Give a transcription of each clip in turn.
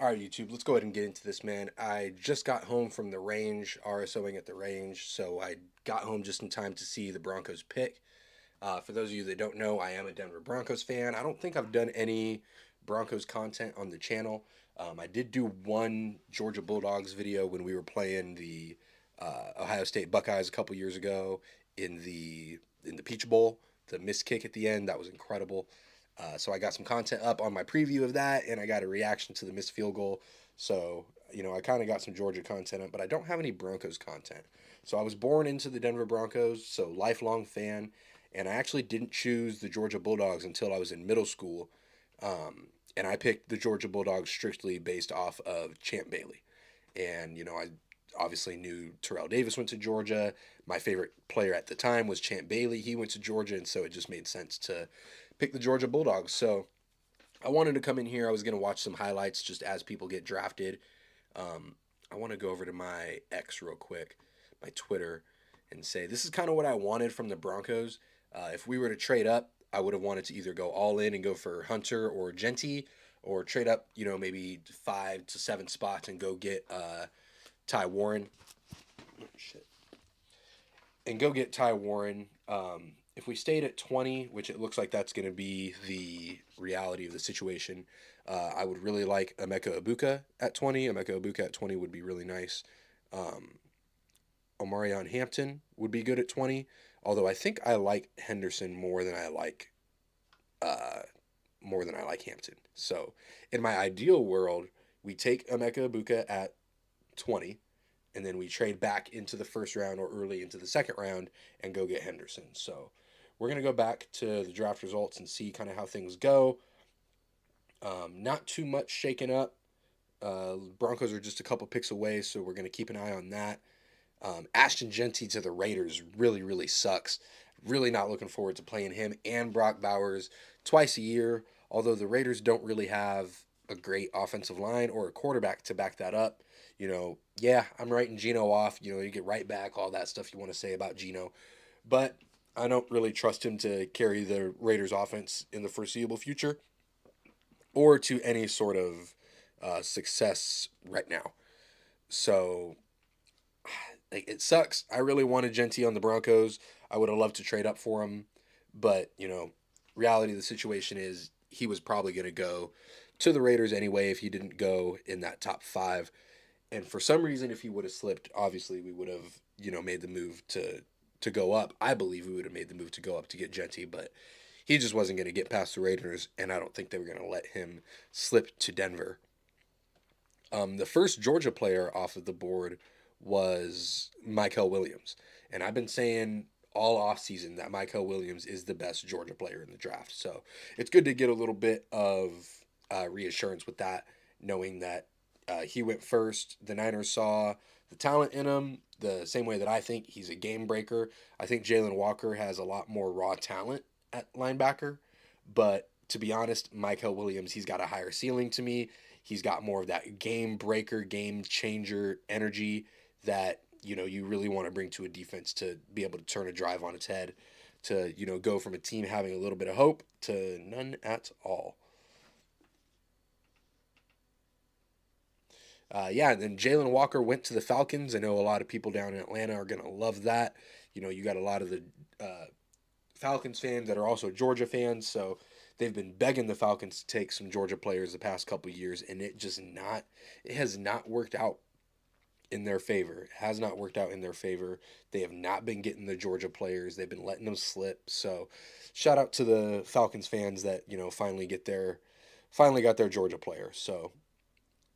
All right, YouTube, let's go ahead and get into this, man. I just got home from the range, RSOing at the range, so I got home just in time to see the Broncos pick. For those of you that don't know, I am a Denver Broncos fan. I don't think I've done any Broncos content on the channel. I did do one Georgia Bulldogs video when we were playing the Ohio State Buckeyes a couple years ago in the Peach Bowl. The missed kick at the end, that was incredible. So I got some content up on my preview of that, and I got a reaction to the missed field goal. So I kind of got some Georgia content up, but I don't have any Broncos content. So I was born into the Denver Broncos, so lifelong fan, and I actually didn't choose the Georgia Bulldogs until I was in middle school, and I picked the Georgia Bulldogs strictly based off of Champ Bailey, and I obviously knew Terrell Davis went to Georgia. My favorite player at the time was Champ Bailey. He went to Georgia, and so it just made sense to pick the Georgia Bulldogs. So I wanted to come in here. I was going to watch some highlights just as people get drafted. I want to go over to my X real quick, my Twitter, and say this is kind of what I wanted from the Broncos. If we were to trade up, I would have wanted to either go all in and go for Hunter or Genty, or trade up, maybe 5 to 7 spots and go get Ty Warren. Oh, shit. And go get Ty Warren. If we stayed at 20, which it looks like that's going to be the reality of the situation, I would really like Emeka Ibuka at 20. Emeka Ibuka at 20 would be really nice. Omarion Hampton would be good at 20, although I think I like Henderson more than I like Hampton. So in my ideal world, we take Emeka Ibuka at 20, and then we trade back into the first round or early into the second round and go get Henderson. So we're going to go back to the draft results and see kind of how things go. Not too much shaken up. Broncos are just a couple picks away, so we're going to keep an eye on that. Ashton Genty to the Raiders really, really sucks. Really not looking forward to playing him and Brock Bowers twice a year, although the Raiders don't really have a great offensive line or a quarterback to back that up. Yeah, I'm writing Geno off. You get right back, all that stuff you want to say about Geno. But I don't really trust him to carry the Raiders offense in the foreseeable future or to any sort of success right now. So it sucks. I really wanted Genty on the Broncos. I would have loved to trade up for him. But, reality of the situation is he was probably going to go to the Raiders anyway if he didn't go in that top 5. And for some reason, if he would have slipped, obviously we would have, made the move to go up. I believe we would have made the move to go up to get Genty, but he just wasn't going to get past the Raiders, and I don't think they were going to let him slip to Denver. The first Georgia player off of the board was Michael Williams, and I've been saying all offseason that Michael Williams is the best Georgia player in the draft. So it's good to get a little bit of reassurance with that, knowing that he went first. The Niners saw the talent in him the same way that I think he's a game breaker. I think Jalen Walker has a lot more raw talent at linebacker, but to be honest, Michael Williams, he's got a higher ceiling to me. He's got more of that game breaker, game changer energy that you really want to bring to a defense to be able to turn a drive on its head, to go from a team having a little bit of hope to none at all. Yeah, and then Jalen Walker went to the Falcons. I know a lot of people down in Atlanta are going to love that. You got a lot of the Falcons fans that are also Georgia fans, so they've been begging the Falcons to take some Georgia players the past couple of years, and it has not worked out in their favor. It has not worked out in their favor. They have not been getting the Georgia players. They've been letting them slip. So, shout out to the Falcons fans that finally got their Georgia player. So,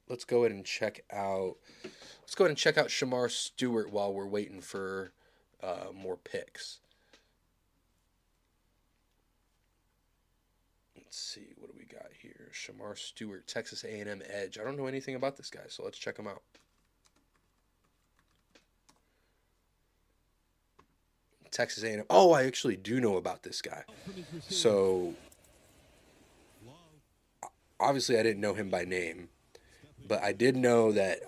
let's go ahead and check out Shamar Stewart while we're waiting for more picks. Let's see, what do we got here? Shamar Stewart, Texas A&M edge. I don't know anything about this guy, so let's check him out. Texas A&M. Oh, I actually do know about this guy. So obviously I didn't know him by name, but I did know that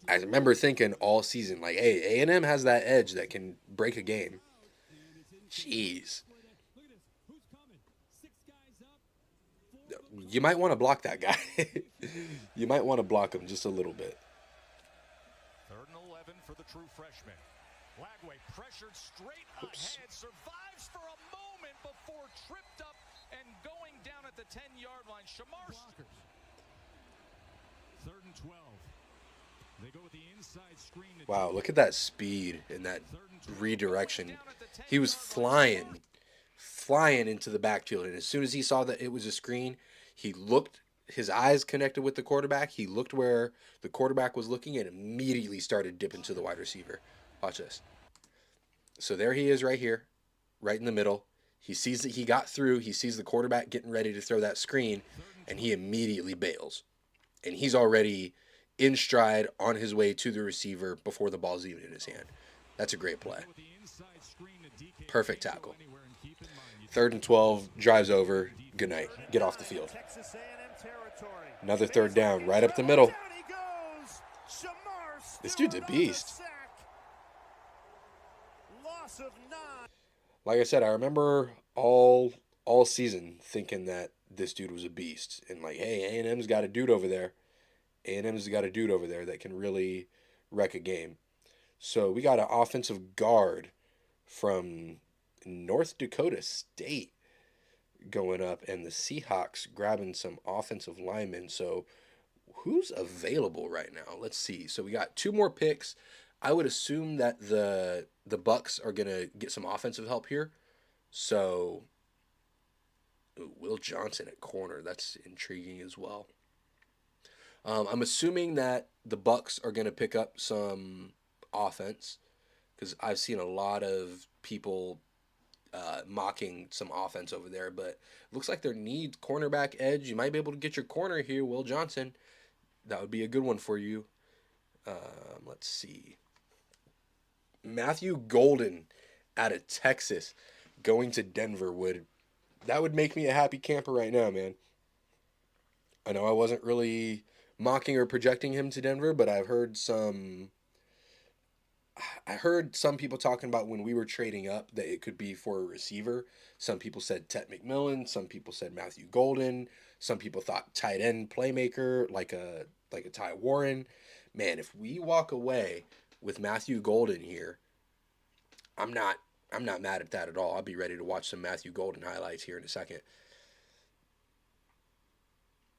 I remember thinking all season, like, hey, A&M has that edge that can break a game. Jeez. You might want to block that guy. You might want to block him just a little bit. 3rd and 11 for the true freshman. Lagway pressured straight ahead, survives for a moment before tripped up and going down at the 10-yard line. Shamar. 3rd and 12. They go with the inside screen. Wow, look at that speed and that redirection. He was flying into the backfield, and as soon as he saw that it was a screen, he looked, his eyes connected with the quarterback, he looked where the quarterback was looking and immediately started dipping to the wide receiver. Watch this. So there he is right here, right in the middle. He sees that he got through, he sees the quarterback getting ready to throw that screen, and he immediately bails. And he's already in stride on his way to the receiver before the ball's even in his hand. That's a great play. Perfect tackle. 3rd and 12, drives over. Good night. Get off the field. Another 3rd down, right up the middle. This dude's a beast. Like I said, I remember all season thinking that this dude was a beast. And like, hey, A&M's got a dude over there. A&M's got a dude over there that can really wreck a game. So we got an offensive guard from North Dakota State going up, and the Seahawks grabbing some offensive linemen. So who's available right now? Let's see. So we got 2 more picks. I would assume that the Bucks are going to get some offensive help here. So Will Johnson at corner. That's intriguing as well. I'm assuming that the Bucks are going to pick up some offense because I've seen a lot of people mocking some offense over there, but it looks like their need cornerback edge. You might be able to get your corner here, Will Johnson. That would be a good one for you. Let's see. Matthew Golden out of Texas going to Denver that would make me a happy camper right now, man. I know I wasn't really mocking or projecting him to Denver, but I heard some people talking about when we were trading up that it could be for a receiver. Some people said Tet McMillan, some people said Matthew Golden, some people thought tight end playmaker like a Ty Warren. Man, if we walk away with Matthew Golden here, I'm not mad at that at all. I'll be ready to watch some Matthew Golden highlights here in a second.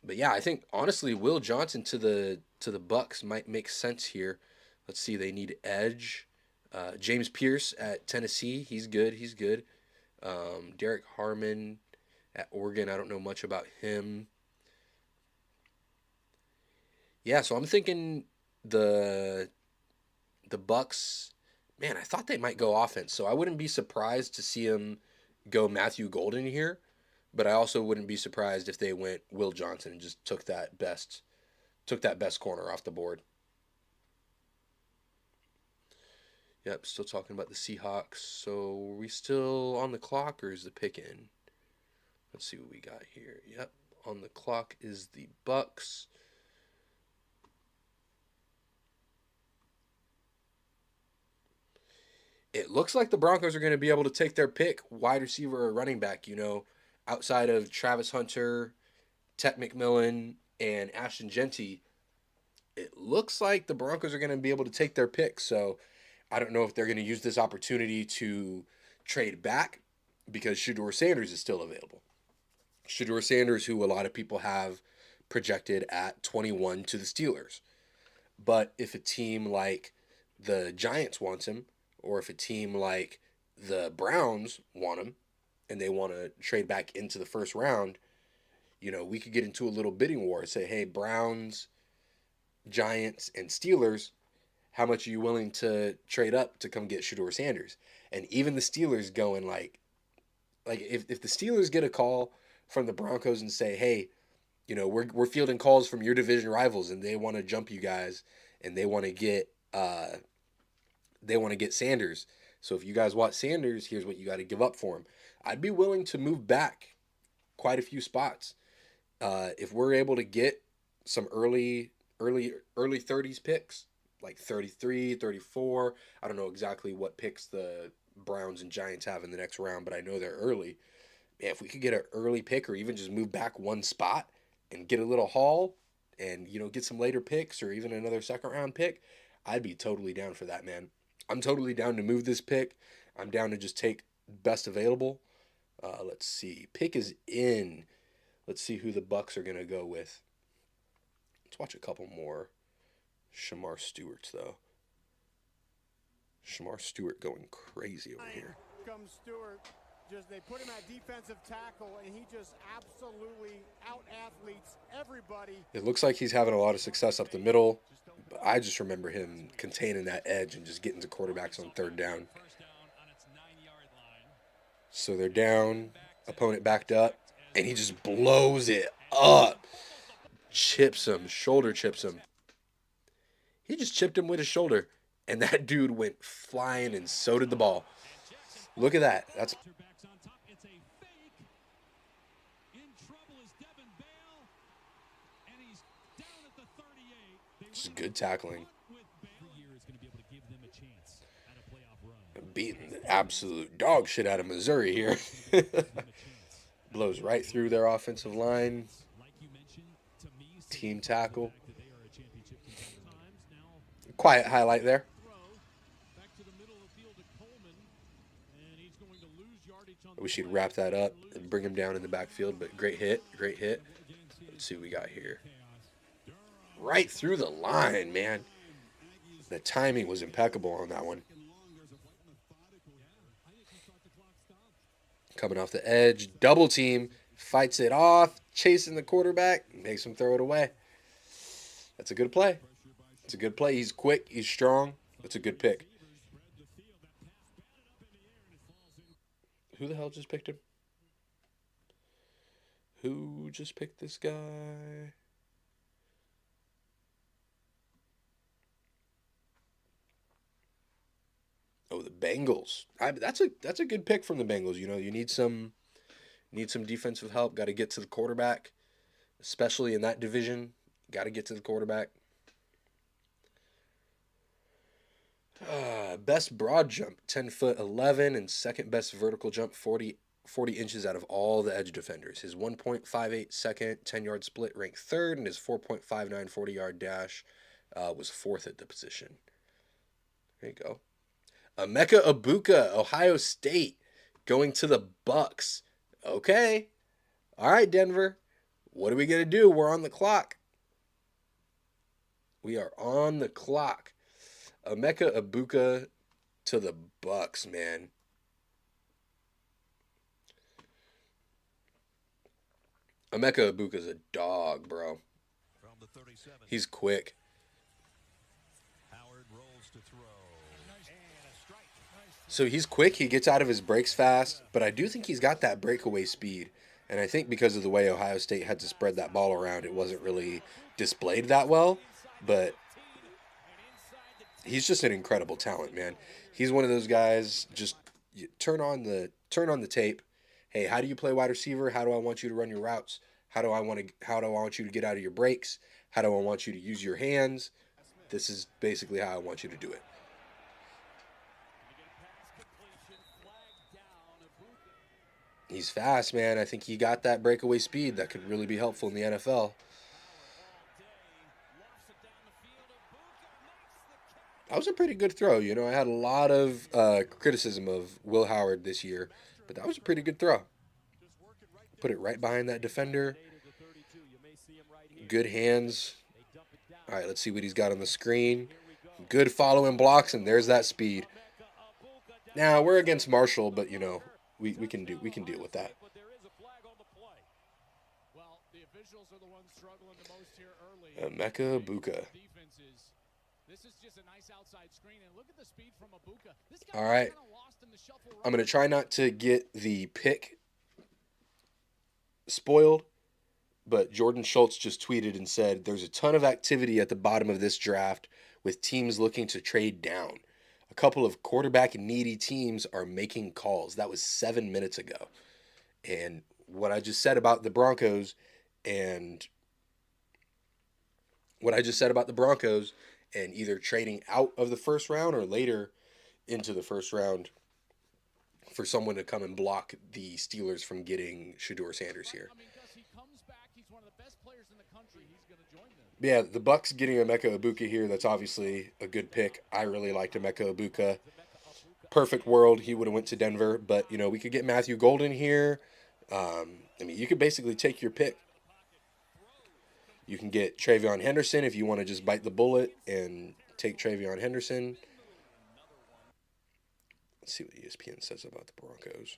But yeah, I think honestly Will Johnson to the Bucks might make sense here. Let's see, they need edge. James Pierce at Tennessee, he's good. Derek Harmon at Oregon, I don't know much about him. Yeah, so I'm thinking the Bucks, man, I thought they might go offense. So I wouldn't be surprised to see them go Matthew Golden here. But I also wouldn't be surprised if they went Will Johnson and just took that best corner off the board. Yep, still talking about the Seahawks. So are we still on the clock or is the pick in? Let's see what we got here. Yep, on the clock is the Bucks. It looks like the Broncos are going to be able to take their pick, wide receiver or running back, outside of Travis Hunter, Tet McMillan, and Ashton Genty. It looks like the Broncos are going to be able to take their pick. So I don't know if they're going to use this opportunity to trade back because Shedeur Sanders is still available. Shedeur Sanders, who a lot of people have projected at 21 to the Steelers. But if a team like the Giants wants him, or if a team like the Browns want him, and they want to trade back into the first round, we could get into a little bidding war and say, hey, Browns, Giants, and Steelers, how much are you willing to trade up to come get Shedeur Sanders? And even the Steelers going like if the Steelers get a call from the Broncos and say, hey, we're fielding calls from your division rivals and they want to jump you guys and they want to get Sanders. So if you guys want Sanders, here's what you got to give up for him. I'd be willing to move back quite a few spots. If we're able to get some early 30s picks, like 33, 34, I don't know exactly what picks the Browns and Giants have in the next round, but I know they're early. Man, if we could get an early pick or even just move back one spot, and get a little haul and, get some later picks or even another second round pick, I'd be totally down for that, man. I'm totally down to move this pick. I'm down to just take best available. Let's see. Pick is in. Let's see who the Bucks are going to go with. Let's watch a couple more Shamar Stewarts, though. Shamar Stewart going crazy over here. Comes Stewart. They put him at defensive tackle, and he just absolutely out-athletes everybody. It looks like he's having a lot of success up the middle, but I just remember him containing that edge and just getting to quarterbacks on third down. So they're down, opponent backed up, and he just blows it up. Chips him, shoulder chips him. He just chipped him with his shoulder, and that dude went flying, and so did the ball. Look at that. That's just good tackling. Beating the absolute dog shit out of Missouri here. Blows right through their offensive line. Team tackle. Quiet highlight there. I wish he'd wrap that up and bring him down in the backfield, but great hit, great hit. Let's see what we got here. Right through the line, man. The timing was impeccable on that one. Coming off the edge, double team, fights it off, chasing the quarterback, makes him throw it away. That's a good play. It's a good play. He's quick, he's strong. It's a good pick. Who the hell just picked him? Who just picked this guy? Oh, the Bengals. That's a good pick from the Bengals. You need some defensive help. Got to get to the quarterback, especially in that division. Got to get to the quarterback. Best broad jump, 10'11", and second best vertical jump, 40 inches out of all the edge defenders. His 1.58 second 10-yard split ranked third, and his 4.59 40-yard dash was fourth at the position. There you go. Emeka Egbuka, Ohio State, going to the Bucks. Okay. All right, Denver. What are we going to do? We're on the clock. We are on the clock. Emeka Egbuka to the Bucks, man. Emeka Egbuka's a dog, bro. He's quick. So he's quick. He gets out of his breaks fast, but I do think he's got that breakaway speed. And I think because of the way Ohio State had to spread that ball around, it wasn't really displayed that well. But he's just an incredible talent, man. He's one of those guys. Just turn on the tape. Hey, how do you play wide receiver? How do I want you to run your routes? How do I want you to get out of your breaks? How do I want you to use your hands? This is basically how I want you to do it. He's fast, man. I think he got that breakaway speed that could really be helpful in the NFL. That was a pretty good throw. I had a lot of criticism of Will Howard this year, but that was a pretty good throw. Put it right behind that defender. Good hands. All right, let's see what he's got on the screen. Good following blocks, and there's that speed. Now, we're against Marshall, but, we can deal with that. Emeka Egbuka. All right. I'm going to try not to get the pick spoiled, but Jordan Schultz just tweeted and said, there's a ton of activity at the bottom of this draft with teams looking to trade down. A couple of quarterback-needy teams are making calls. That was 7 minutes ago. And what I just said about the Broncos and either trading out of the first round or later into the first round for someone to come and block the Steelers from getting Shedeur Sanders here. Yeah, the Bucks getting Emeka Ibuka here, that's obviously a good pick. I really liked Emeka Ibuka. Perfect world, he would have went to Denver, but we could get Matthew Golden here. I mean, you could basically take your pick. You can get Travion Henderson if you want to just bite the bullet and take Travion Henderson. Let's see what ESPN says about the Broncos.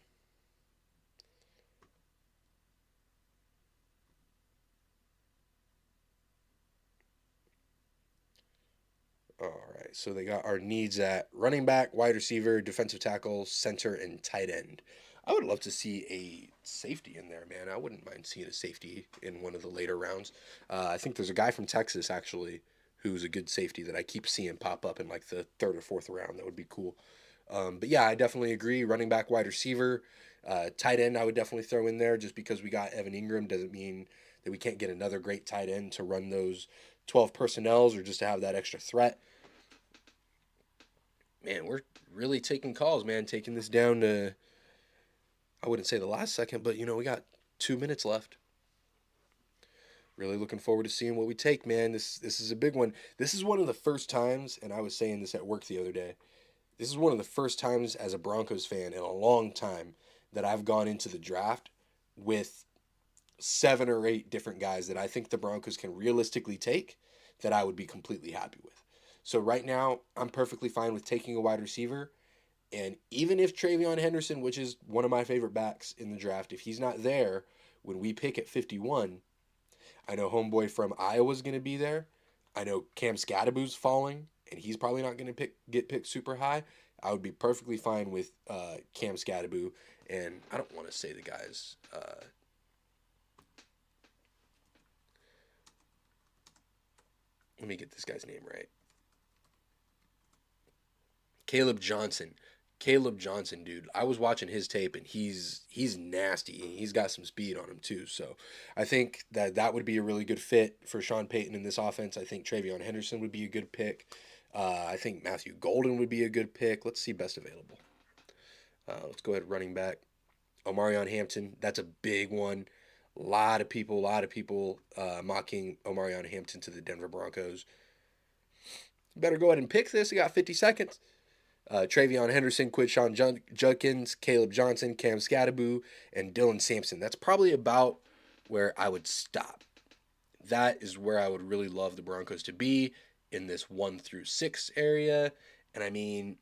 All right, so they got our needs at running back, wide receiver, defensive tackle, center, and tight end. I would love to see a safety in there, man. I wouldn't mind seeing a safety in one of the later rounds. I think there's a guy from Texas, actually, who's a good safety that I keep seeing pop up in like the third or fourth round. That would be cool. But yeah, I definitely agree. Running back, wide receiver, tight end, I would definitely throw in there. Just because we got Evan Ingram doesn't mean that we can't get another great tight end to run those 12 personnels or just to have that extra threat. Man, we're really taking calls, man. Taking this down to, I wouldn't say the last second, but we got 2 minutes left. Really looking forward to seeing what we take, man. This is a big one. This is one of the first times, and I was saying this at work the other day. This is one of the first times as a Broncos fan in a long time that I've gone into the draft with 7 or 8 different guys that I think the Broncos can realistically take that I would be completely happy with. So right now, I'm perfectly fine with taking a wide receiver. And even if Travion Henderson, which is one of my favorite backs in the draft, if he's not there when we pick at 51, I know homeboy from Iowa's going to be there. I know Cam Scadaboo's falling, and he's probably not going to get picked super high. I would be perfectly fine with Cam Scadaboo. And I don't want to say the guy's... let me get this guy's name right. Caleb Johnson. Caleb Johnson, dude. I was watching his tape and he's nasty and he's got some speed on him too. So I think that would be a really good fit for Sean Payton in this offense. I think Travion Henderson would be a good pick. I think Matthew Golden would be a good pick. Let's see best available. Let's go ahead running back. Omarion Hampton. That's a big one. A lot of people mocking Omarion Hampton to the Denver Broncos. Better go ahead and pick this. You got 50 seconds. Travion Henderson, Quinshon Judkins, Caleb Johnson, Cam Scadaboo, and Dylan Sampson. That's probably about where I would stop. That is where I would really love the Broncos to be in this 1 through 6 area. And I mean,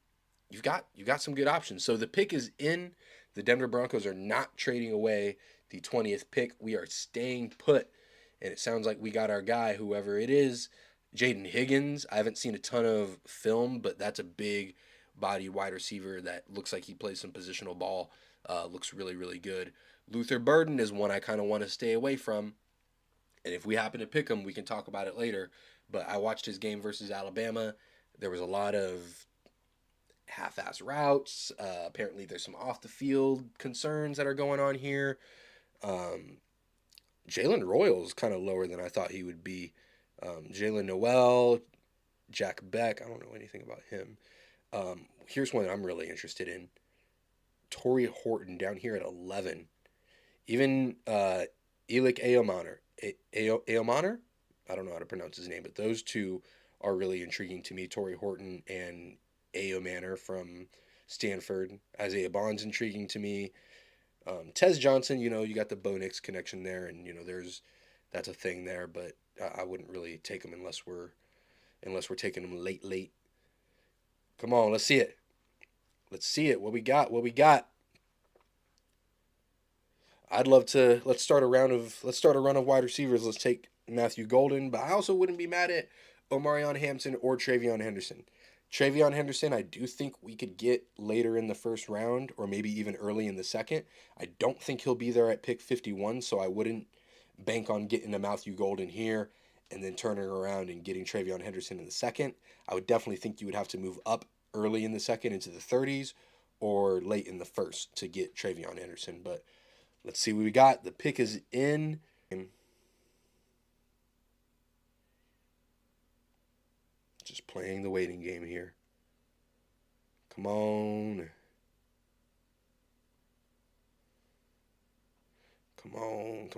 you've got some good options. So the pick is in. The Denver Broncos are not trading away the 20th pick. We are staying put. And it sounds like we got our guy, whoever it is, Jaden Higgins. I haven't seen a ton of film, but that's a big body wide receiver that looks like he plays some positional ball. Looks really, really good. Luther Burden is one I kind of want to stay away from. And if we happen to pick him, we can talk about it later. But I watched his game versus Alabama. There was a lot of half-ass routes. Apparently there's some off-the-field concerns that are going on here. Jalen Royal is kind of lower than I thought he would be. Jalen Noel, Jack Beck, I don't know anything about him. Here's one I'm really interested in. Torrey Horton down here at 11. Even Elik Aomaner. Aomaner? I don't know how to pronounce his name, but those two are really intriguing to me. Torrey Horton and Aomaner from Stanford. Isaiah Bond's intriguing to me. Tez Johnson, you got the Bo Nix connection there, and that's a thing there, but I wouldn't really take him unless we're taking him late. Come on, let's see it. Let's see it. What we got? I'd love to. Let's start a run of wide receivers. Let's take Matthew Golden, but I also wouldn't be mad at Omarion Hampton or Travion Henderson. Travion Henderson, I do think we could get later in the first round or maybe even early in the second. I don't think he'll be there at pick 51, so I wouldn't bank on getting a Matthew Golden here and then turning around and getting Travion Henderson in the second. I would definitely think you would have to move up early in the second into the 30s or late in the first to get Travion Henderson. But let's see what we got. The pick is in. Just playing the waiting game here. Come on. Come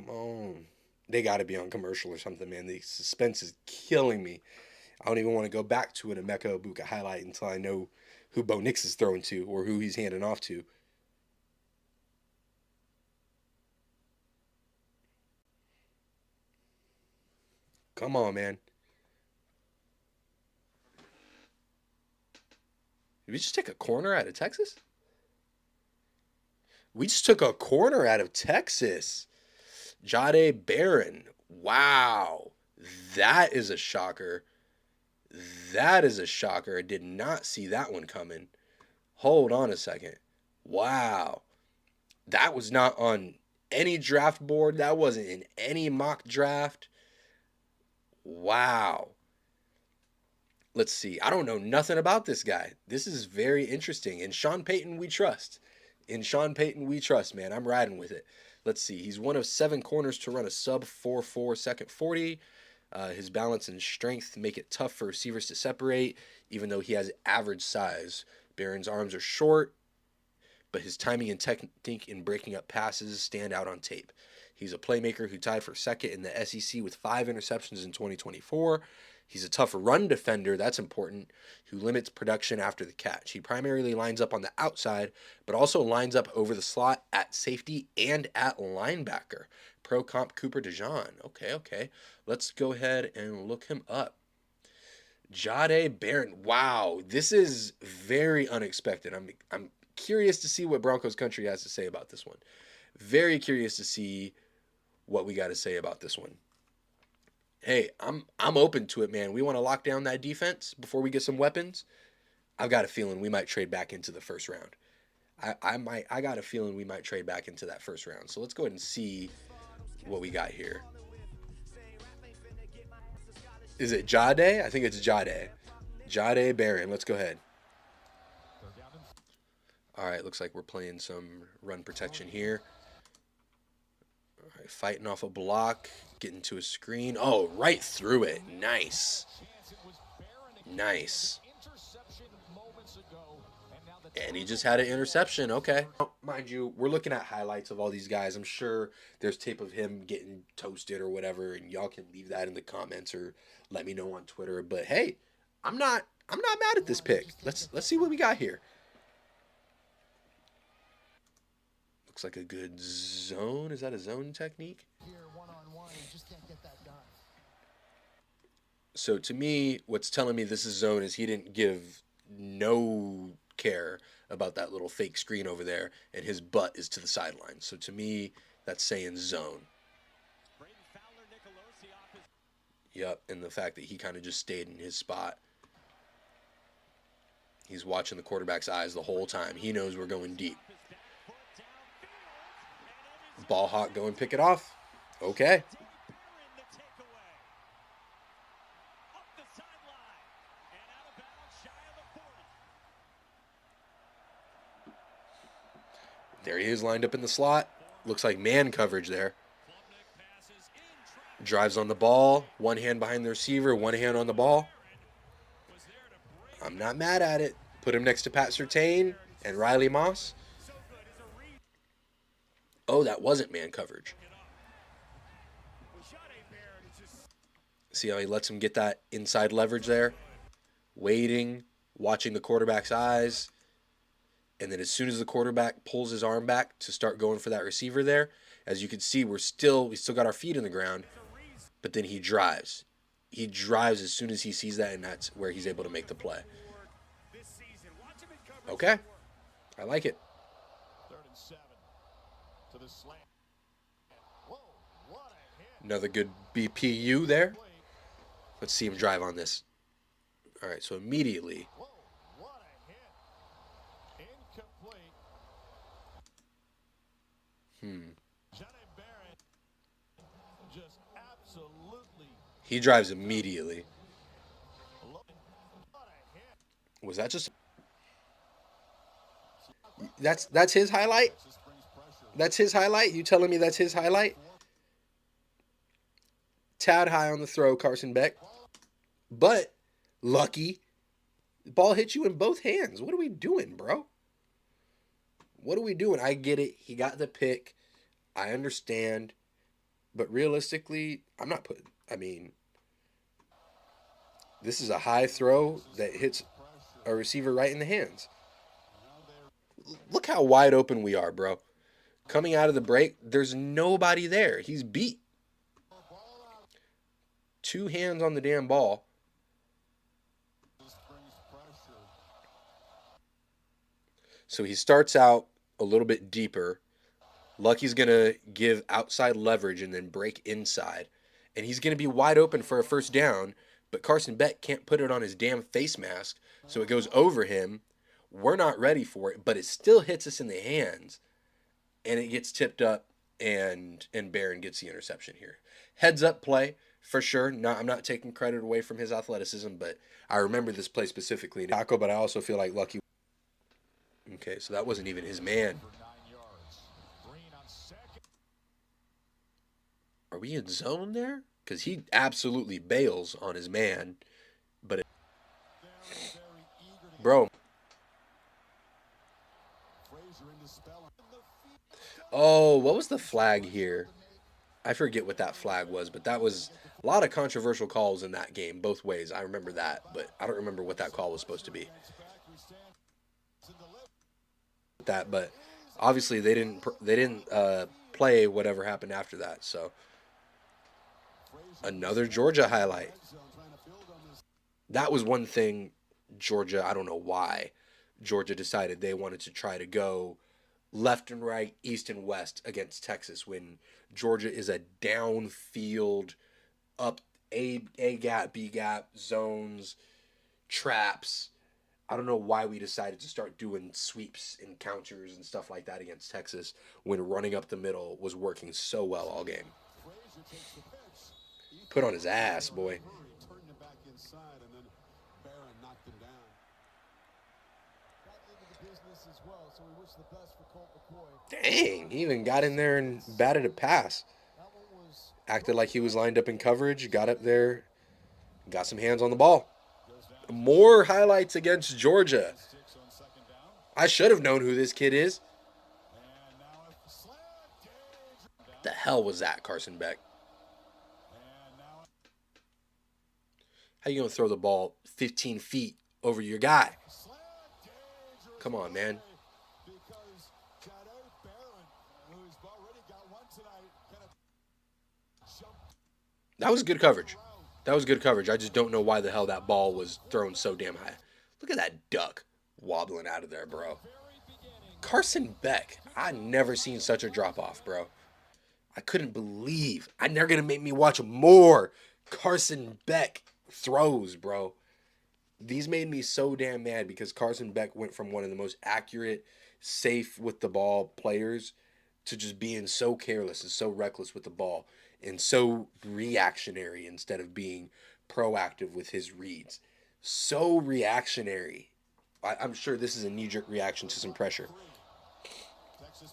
on. They got to be on commercial or something, man. The suspense is killing me. I don't even want to go back to an Emeka Ibuka highlight until I know who Bo Nix is throwing to or who he's handing off to. Come on, man. Did we just take a corner out of Texas? We just took a corner out of Texas. Jade Barron. Wow. That is a shocker. That is a shocker. I did not see that one coming. Hold on a second. Wow. That was not on any draft board. That wasn't in any mock draft. Wow. Let's see. I don't know nothing about this guy. This is very interesting. And Sean Payton, we trust. In Sean Payton, we trust, man. I'm riding with it. Let's see. He's one of 7 corners to run a sub 4.4 second 40. His balance and strength make it tough for receivers to separate, even though he has average size. Barron's arms are short, but his timing and technique in breaking up passes stand out on tape. He's a playmaker who tied for second in the SEC with 5 interceptions in 2024. He's a tough run defender, that's important, who limits production after the catch. He primarily lines up on the outside, but also lines up over the slot at safety and at linebacker. Pro comp Cooper DeJean. Okay. Let's go ahead and look him up. Jade Barron. Wow, this is very unexpected. I'm curious to see what Broncos country has to say about this one. Very curious to see what we got to say about this one. Hey, I'm open to it, man. We want to lock down that defense before we get some weapons. I've got a feeling we might trade back into the first round. I got a feeling we might trade back into that first round. So let's go ahead and see what we got here. Is it Jade? I think it's Jade. Jade Barron. Let's go ahead. All right, looks like we're playing some run protection here. All right, fighting off a block, getting to a screen. Oh, right through it. Nice. Nice. And he just had an interception. Okay. Mind you, we're looking at highlights of all these guys. I'm sure there's tape of him getting toasted or whatever, and y'all can leave that in the comments or let me know on Twitter. But hey, I'm not mad at this pick. Let's see what we got here. Looks like a good zone. Is that a zone technique? So to me, what's telling me this is zone is he didn't give no care about that little fake screen over there, and his butt is to the sideline. So to me, that's saying zone. Yep, and the fact that he kind of just stayed in his spot. He's watching the quarterback's eyes the whole time. He knows we're going deep. Ball hawk, go and pick it off. Okay. There he is lined up in the slot. Looks like man coverage there. Drives on the ball. One hand behind the receiver, one hand on the ball. I'm not mad at it. Put him next to Pat Surtain and Riley Moss. Oh, that wasn't man coverage. See how he lets him get that inside leverage there? Waiting, watching the quarterback's eyes. And then as soon as the quarterback pulls his arm back to start going for that receiver there, as you can see, we still got our feet in the ground, but then he drives. He drives as soon as he sees that, and that's where he's able to make the play. Okay. I like it. Another good BPU there. Let's see him drive on this. All right, so immediately. He drives immediately. Was that just... That's his highlight? That's his highlight? You telling me that's his highlight? Tad high on the throw, Carson Beck. But, lucky, the ball hit you in both hands. What are we doing, bro? What are we doing? I get it. He got the pick. I understand. But realistically, I'm not putting. I mean, this is a high throw that hits a receiver right in the hands. Look how wide open we are, bro. Coming out of the break, there's nobody there. He's beat. Two hands on the damn ball. So he starts out a little bit deeper. Lucky's going to give outside leverage and then break inside. And he's going to be wide open for a first down, but Carson Beck can't put it on his damn face mask, so it goes over him. We're not ready for it, but it still hits us in the hands, and it gets tipped up, and Barron gets the interception here. Heads up play, for sure. I'm not taking credit away from his athleticism, but I remember this play specifically. Tackle, but I also feel like Lucky. Okay, so that wasn't even his man. Are we in zone there? Because he absolutely bails on his man. But, bro. Oh, what was the flag here? I forget what that flag was, but that was a lot of controversial calls in that game, both ways. I remember that, but I don't remember what that call was supposed to be. But obviously they didn't play whatever happened after that. So another Georgia highlight. That was one thing Georgia, I don't know why Georgia decided they wanted to try to go left and right, east and west against Texas when Georgia is a downfield, up A gap, B gap, zones, traps. I don't know why we decided to start doing sweeps and counters and stuff like that against Texas when running up the middle was working so well all game. Put on his ass, boy. Dang, he even got in there and batted a pass. Acted like he was lined up in coverage, got up there, got some hands on the ball. More highlights against Georgia. I should have known who this kid is. What the hell was that, Carson Beck? How you going to throw the ball 15 feet over your guy? Come on, man. That was good coverage. That was good coverage. I just don't know why the hell that ball was thrown so damn high. Look at that duck wobbling out of there, bro. Carson Beck. I never seen such a drop-off, bro. I couldn't believe. They're going to make me watch more Carson Beck throws, bro. These made me so damn mad because Carson Beck went from one of the most accurate, safe with the ball players to just being so careless and so reckless with the ball and so reactionary instead of being proactive with his reads. So reactionary. I'm sure this is a knee-jerk reaction to some pressure.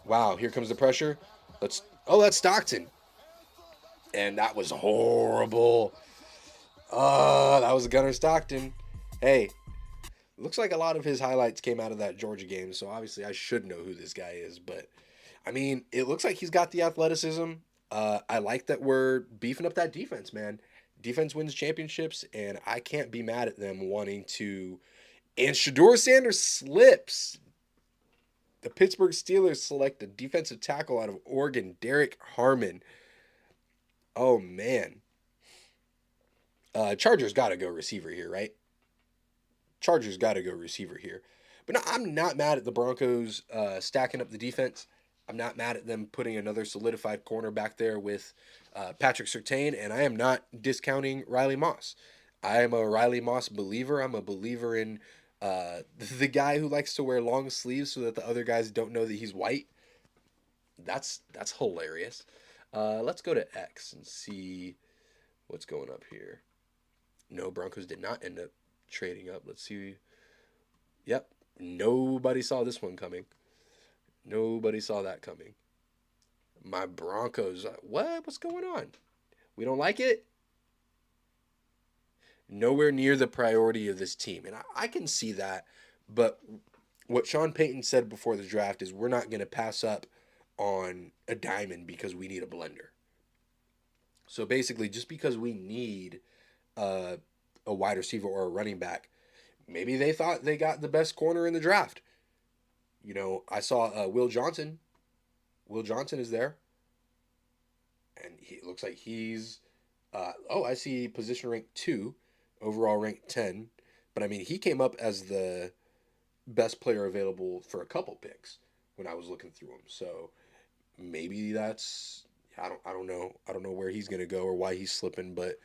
Wow, here comes the pressure. That's Stockton. And that was horrible. That was Gunnar Stockton. Hey, looks like a lot of his highlights came out of that Georgia game, so obviously I should know who this guy is. But, I mean, it looks like he's got the athleticism. I like that we're beefing up that defense, man. Defense wins championships, and I can't be mad at them wanting to. And Shedeur Sanders slips. The Pittsburgh Steelers select a defensive tackle out of Oregon, Derek Harmon. Oh, man. Chargers got to go receiver here, right? Chargers got to go receiver here. But no, I'm not mad at the Broncos stacking up the defense. I'm not mad at them putting another solidified corner back there with Patrick Surtain, and I am not discounting Riley Moss. I am a Riley Moss believer. I'm a believer in the guy who likes to wear long sleeves so that the other guys don't know that he's white. That's hilarious. Let's go to X and see what's going up here. No, Broncos did not end up trading up. Let's see. Yep. Nobody saw this one coming. Nobody saw that coming. My Broncos. What? What's going on? We don't like it? Nowhere near the priority of this team. And I can see that. But what Sean Payton said before the draft is we're not going to pass up on a diamond because we need a blender. So basically, just because we need uh, a wide receiver or a running back, maybe they thought they got the best corner in the draft. You know, I saw Will Johnson. Will Johnson is there, and he looks like he's. I see position rank 2, overall rank 10. But I mean, he came up as the best player available for a couple picks when I was looking through him. So maybe that's I don't know. I don't know where he's gonna go or why he's slipping, but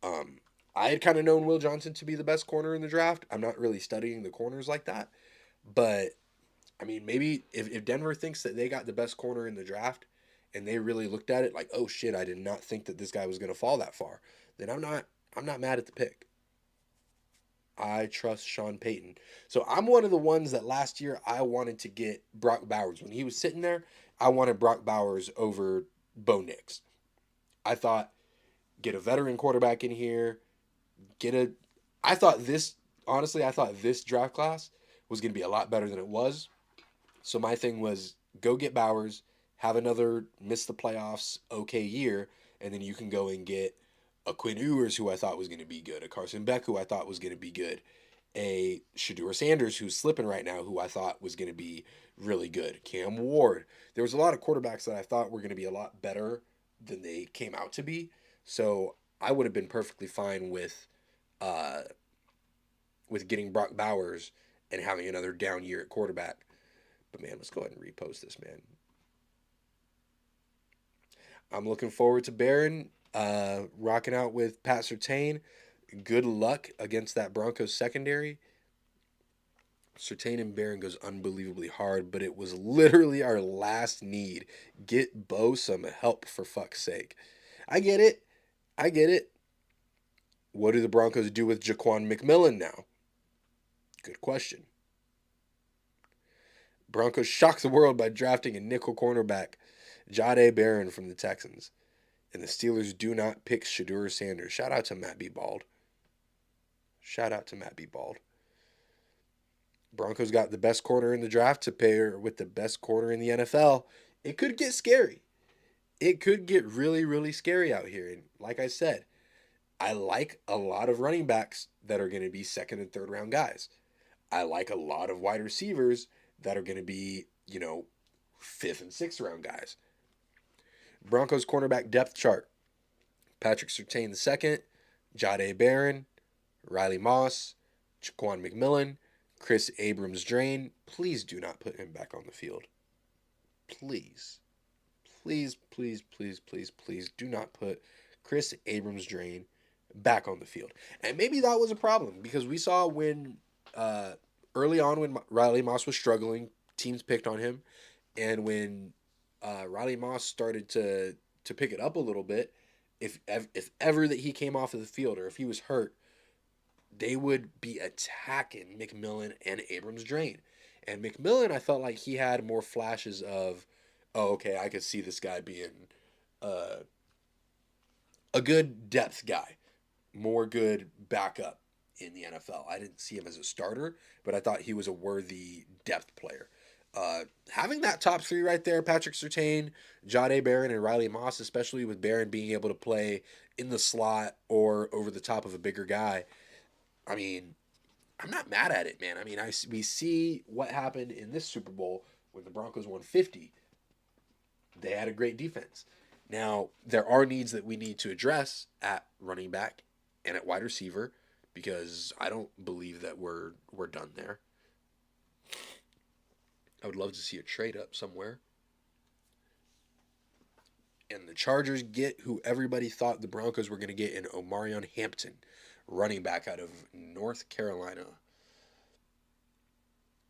um, I had kind of known Will Johnson to be the best corner in the draft. I'm not really studying the corners like that, but I mean, maybe if Denver thinks that they got the best corner in the draft and they really looked at it like, oh shit, I did not think that this guy was gonna fall that far, then I'm not mad at the pick. I trust Sean Payton. So I'm one of the ones that last year I wanted to get Brock Bowers. When he was sitting there, I wanted Brock Bowers over Bo Nix. I thought, get a veteran quarterback in here, get a I thought this honestly, I thought this draft class was gonna be a lot better than it was. So my thing was go get Bowers, have another miss the playoffs okay year, and then you can go and get a Quinn Ewers who I thought was going to be good, a Carson Beck who I thought was going to be good, a Shador Sanders who's slipping right now who I thought was going to be really good, Cam Ward. There was a lot of quarterbacks that I thought were going to be a lot better than they came out to be. So I would have been perfectly fine uh, with getting Brock Bowers and having another down year at quarterback. But man, let's go ahead and repost this, man. I'm looking forward to Barron rocking out with Pat Surtain. Good luck against that Broncos secondary. Surtain and Barron goes unbelievably hard, but it was literally our last need. Get Bo some help for fuck's sake. I get it. I get it. What do the Broncos do with Jaquan McMillan now? Good question. Broncos shock the world by drafting a nickel cornerback, Jahdae Barron from the Texans. And the Steelers do not pick Shador Sanders. Shout out to Matt B. Bald. Shout out to Matt B. Bald. Broncos got the best corner in the draft to pair with the best corner in the NFL. It could get scary. It could get really, really scary out here. And like I said, I like a lot of running backs that are going to be second and third round guys. I like a lot of wide receivers that are going to be, fifth and sixth round guys. Broncos cornerback depth chart. Patrick Surtain II, Jahdae Barron, Riley Moss, Jaquan McMillan, Chris Abrams-Draine. Please do not put him back on the field. Please. Please, please, please, please, please do not put Chris Abrams-Draine back on the field. And maybe that was a problem because we saw when early on when Riley Moss was struggling, teams picked on him. And when Riley Moss started to pick it up a little bit, if ever that he came off of the field or if he was hurt, they would be attacking McMillan and Abrams-Draine. And McMillan, I felt like he had more flashes of, oh, okay, I could see this guy being a good depth guy, more good backup in the NFL. I didn't see him as a starter, but I thought he was a worthy depth player. Having that top three right there, Patrick Surtain, Jahdae Barron, and Riley Moss, especially with Barron being able to play in the slot or over the top of a bigger guy, I mean, I'm not mad at it, man. I mean, we see what happened in this Super Bowl when the Broncos won 50. They had a great defense. Now, there are needs that we need to address at running back and at wide receiver because I don't believe that we're done there. I would love to see a trade up somewhere. And the Chargers get who everybody thought the Broncos were going to get in Omarion Hampton, running back out of North Carolina.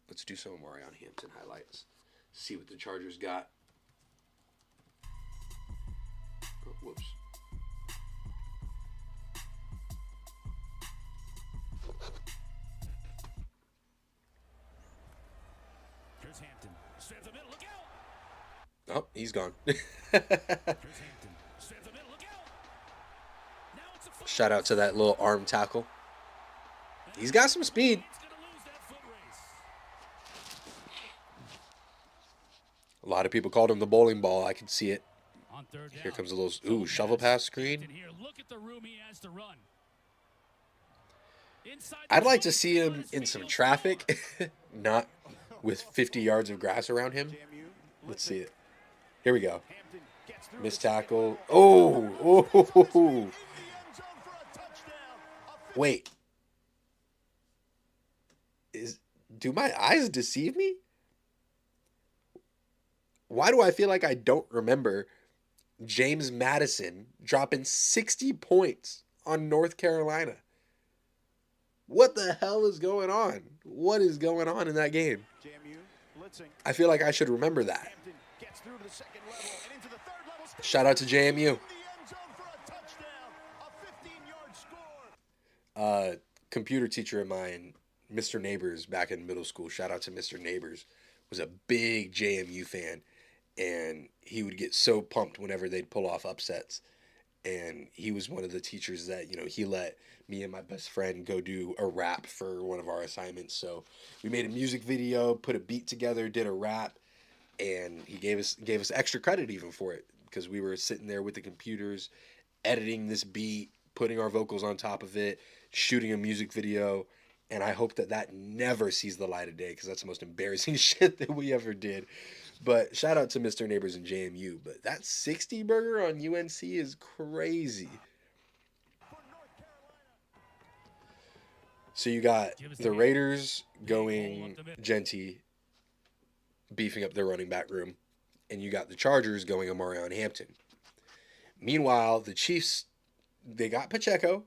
Let's do some Omarion Hampton highlights. See what the Chargers got. Oh, whoops. Here's Hampton. Straight the middle. Look out! Oh, he's gone. Here's Hampton. Straight the middle. Look out! Now it's a Shout out to that little arm tackle. He's got some speed. He's gonna lose that foot race. A lot of people called him the bowling ball. I can see it. On on third down. Here comes a little shovel pass screen. Here, look at the room he has to run. I'd like to see him in some traffic, not with 50 yards of grass around him. Let's see it. Here we go. Missed tackle. Oh. Wait. Do my eyes deceive me? Why do I feel like I don't remember James Madison dropping 60 points on North Carolina? What the hell is going on? What is going on in that game? I feel like I should remember that. Shout out to JMU. Computer teacher of mine, Mr. Neighbors, back in middle school, shout out to Mr. Neighbors, was a big JMU fan. And he would get so pumped whenever they'd pull off upsets. And he was one of the teachers that, he let me and my best friend go do a rap for one of our assignments. So we made a music video, put a beat together, did a rap, and he gave us extra credit even for it because we were sitting there with the computers, editing this beat, putting our vocals on top of it, shooting a music video. And I hope that never sees the light of day because that's the most embarrassing shit that we ever did. But shout out to Mr. Neighbors and JMU. But that 60 burger on UNC is crazy. So you got the Raiders going Genty, beefing up their running back room. And you got the Chargers going Amarion Hampton. Meanwhile, the Chiefs, they got Pacheco.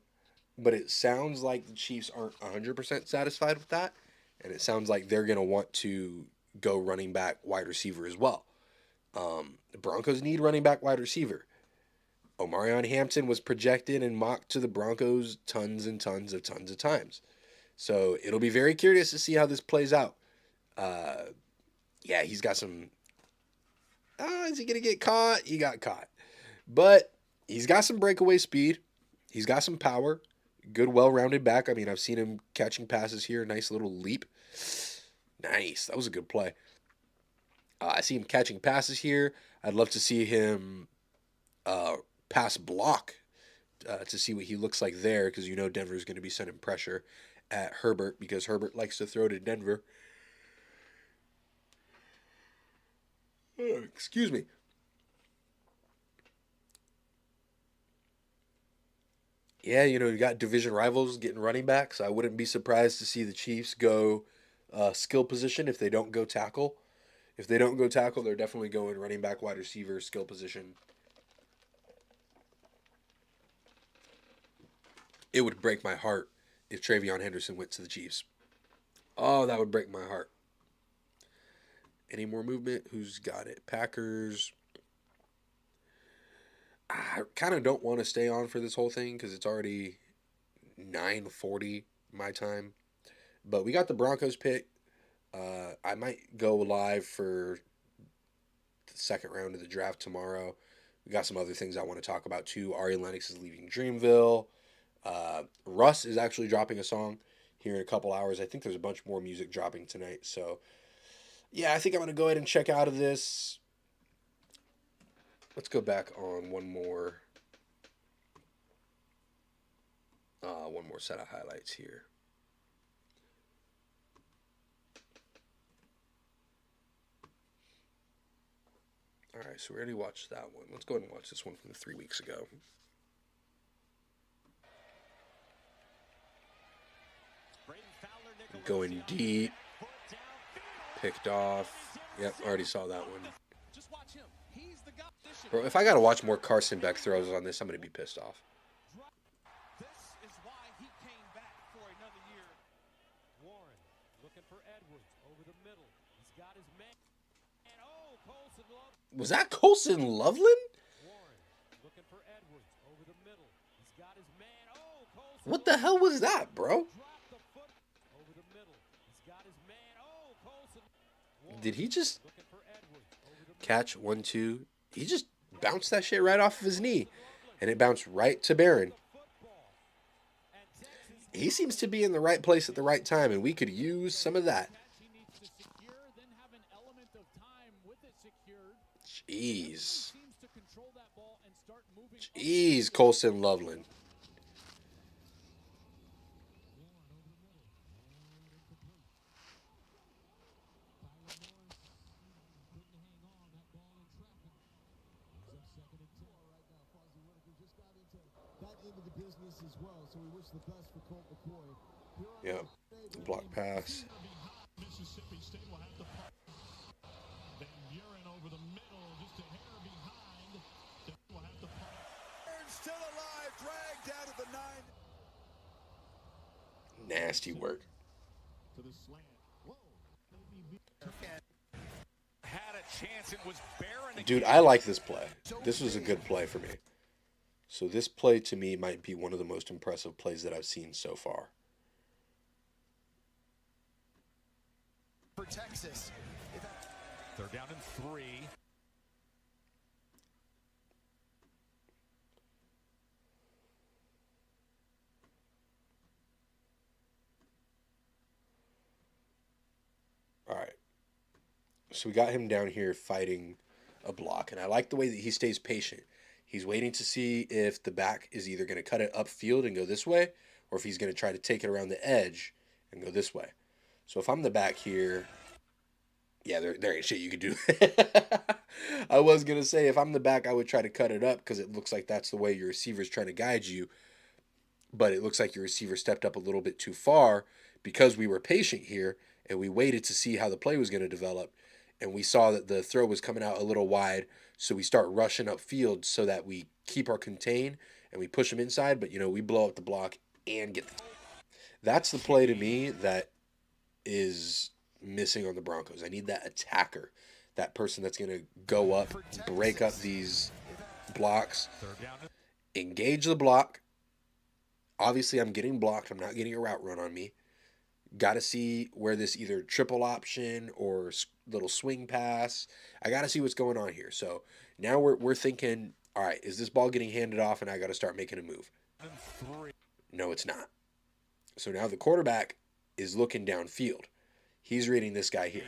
But it sounds like the Chiefs aren't 100% satisfied with that. And it sounds like they're going to want to go running back, wide receiver as well. The Broncos need running back, wide receiver. Omarion Hampton was projected and mocked to the Broncos tons and tons of times. So it'll be very curious to see how this plays out. Yeah, he's got some... is he going to get caught? He got caught. But he's got some breakaway speed. He's got some power. Good, well-rounded back. I mean, I've seen him catching passes here. Nice little leap. Nice. That was a good play. I see him catching passes here. I'd love to see him pass block to see what he looks like there because Denver's going to be sending pressure at Herbert because Herbert likes to throw to Denver. Excuse me. Yeah, you got division rivals getting running backs. I wouldn't be surprised to see the Chiefs go skill position if they don't go tackle. If they don't go tackle, they're definitely going running back, wide receiver, skill position. It would break my heart if Travion Henderson went to the Chiefs. Oh, that would break my heart. Any more movement? Who's got it? Packers. I kind of don't want to stay on for this whole thing because it's already 9:40 my time. But we got the Broncos pick. I might go live for the second round of the draft tomorrow. We got some other things I want to talk about too. Ari Lennox is leaving Dreamville. Russ is actually dropping a song here in a couple hours. I think there's a bunch more music dropping tonight. So, yeah, I think I'm going to go ahead and check out of this. Let's go back on one more set of highlights here. All right, so we already watched that one. Let's go ahead and watch this one from 3 weeks ago. Going deep. Picked off. Yep, already saw that one. Bro, if I got to watch more Carson Beck throws on this, I'm going to be pissed off. This is why he came back for another year. Warren looking for Edwards over the middle. He's got his man. And Colson Loveland. Was that Colson Loveland? Warren looking for Edwards over the middle. He's got his man. Colson. What the hell was that, bro? Dropped the foot over the middle. He's got his man. Colson. Did he just catch 1-2? He just bounced that shit right off of his knee, and it bounced right to Barron. He seems to be in the right place at the right time, and we could use some of that. Jeez. Jeez, Colson Loveland. Yeah, block pass. Mississippi State will have to punt. Van Buren over the middle, just a hair behind. Will have to punt. Still alive, dragged down at the 9. Nasty work. To the slant. Whoa. Had a chance. It was Barron. Dude, I like this play. This was a good play for me. So this play to me might be one of the most impressive plays that I've seen so far. For Texas. They're down in 3. All right. So we got him down here fighting a block, and I like the way that he stays patient. He's waiting to see if the back is either going to cut it upfield and go this way, or if he's going to try to take it around the edge and go this way. So if I'm the back here, yeah, there ain't shit you could do. I was going to say, if I'm the back, I would try to cut it up because it looks like that's the way your receiver's trying to guide you. But it looks like your receiver stepped up a little bit too far because we were patient here and we waited to see how the play was going to develop. And we saw that the throw was coming out a little wide, so we start rushing upfield so that we keep our contain and we push them inside, but, we blow up the block and get the... That's the play to me that is missing on the Broncos. I need that attacker, that person that's going to go up, break up these blocks, engage the block. Obviously, I'm getting blocked. I'm not getting a route run on me. Got to see where this either triple option or little swing pass. I got to see what's going on here. So now we're thinking, all right, is this ball getting handed off and I got to start making a move? No, it's not. So now the quarterback is looking downfield. He's reading this guy here.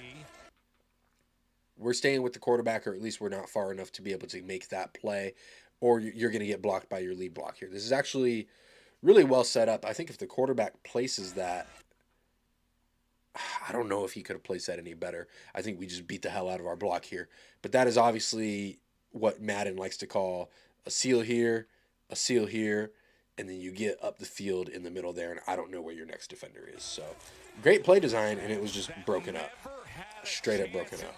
We're staying with the quarterback, or at least we're not far enough to be able to make that play, or you're going to get blocked by your lead block here. This is actually really well set up. I think if the quarterback places that, I don't know if he could have placed that any better. I think we just beat the hell out of our block here. But that is obviously what Madden likes to call a seal here, and then you get up the field in the middle there, and I don't know where your next defender is. So great play design, and it was just broken up. Straight up broken up.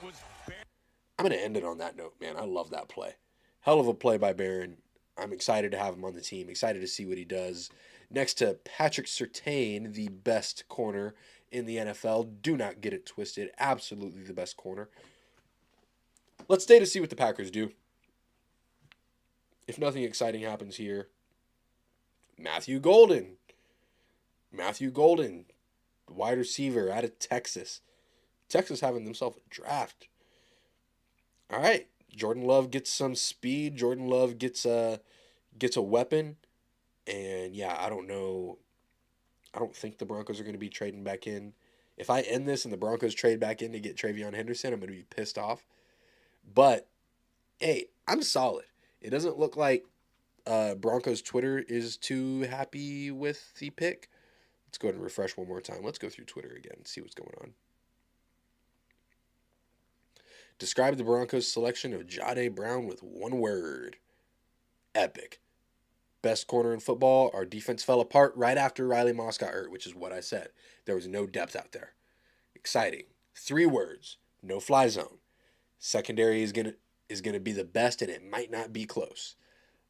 I'm going to end it on that note, man. I love that play. Hell of a play by Barron. I'm excited to have him on the team. Excited to see what he does. Next to Patrick Surtain, the best corner in the NFL. Do not get it twisted. Absolutely the best corner. Let's stay to see what the Packers do. If nothing exciting happens here, Matthew Golden, wide receiver out of Texas. Texas having themselves a draft. All right, Jordan Love gets some speed. Jordan Love gets a weapon, and yeah, I don't know. I don't think the Broncos are going to be trading back in. If I end this and the Broncos trade back in to get Travion Henderson, I'm going to be pissed off. But hey, I'm solid. It doesn't look like Broncos Twitter is too happy with the pick. Let's go ahead and refresh one more time. Let's go through Twitter again and see what's going on. Describe the Broncos selection of Jahdae Brown with one word. Epic. Best corner in football. Our defense fell apart right after Riley Moss got hurt, which is what I said. There was no depth out there. Exciting. 3 words. No fly zone. Secondary is gonna be the best, and it might not be close.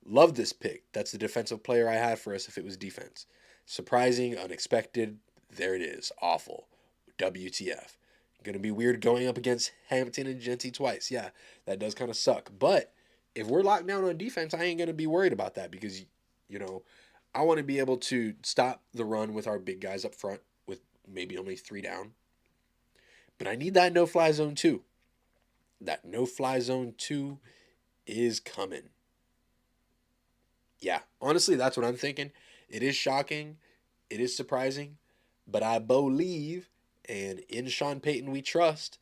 Love this pick. That's the defensive player I had for us if it was defense. Surprising, unexpected. There it is. Awful. WTF. Gonna be weird going up against Hampton and Genty twice. Yeah, that does kind of suck. But if we're locked down on defense, I ain't gonna be worried about that because, I want to be able to stop the run with our big guys up front with maybe only 3 down. But I need that no-fly zone 2. That no-fly zone 2 is coming. Yeah, honestly, that's what I'm thinking. It is shocking. It is surprising. But I believe, and in Sean Payton we trust,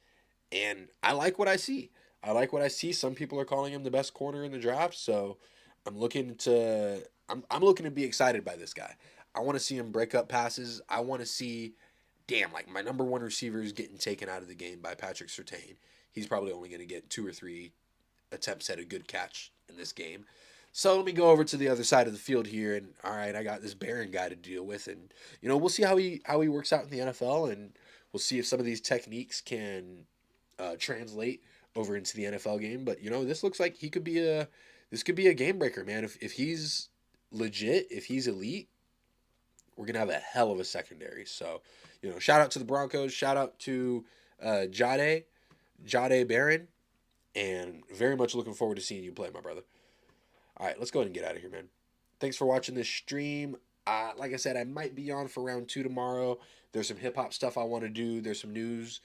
and I like what I see. Some people are calling him the best corner in the draft, so I'm looking to I'm looking to be excited by this guy. I want to see him break up passes. I want to see, damn, like my number one receiver is getting taken out of the game by Patrick Surtain. He's probably only going to get 2 or 3 attempts at a good catch in this game. So let me go over to the other side of the field here, and all right, I got this Barron guy to deal with, and we'll see how he works out in the NFL, and we'll see if some of these techniques can translate over into the NFL game. But this looks like this could be a game breaker, man. If he's legit, if he's elite, we're gonna have a hell of a secondary. So, shout out to the Broncos, shout out to Jade Barron, and very much looking forward to seeing you play, my brother. All right, let's go ahead and get out of here, man. Thanks for watching this stream. Like I said, I might be on for round 2 tomorrow. There's some hip hop stuff I want to do. There's some news,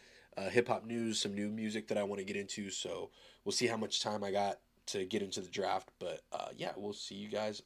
hip hop news, some new music that I want to get into. So we'll see how much time I got to get into the draft. But yeah, we'll see you guys on.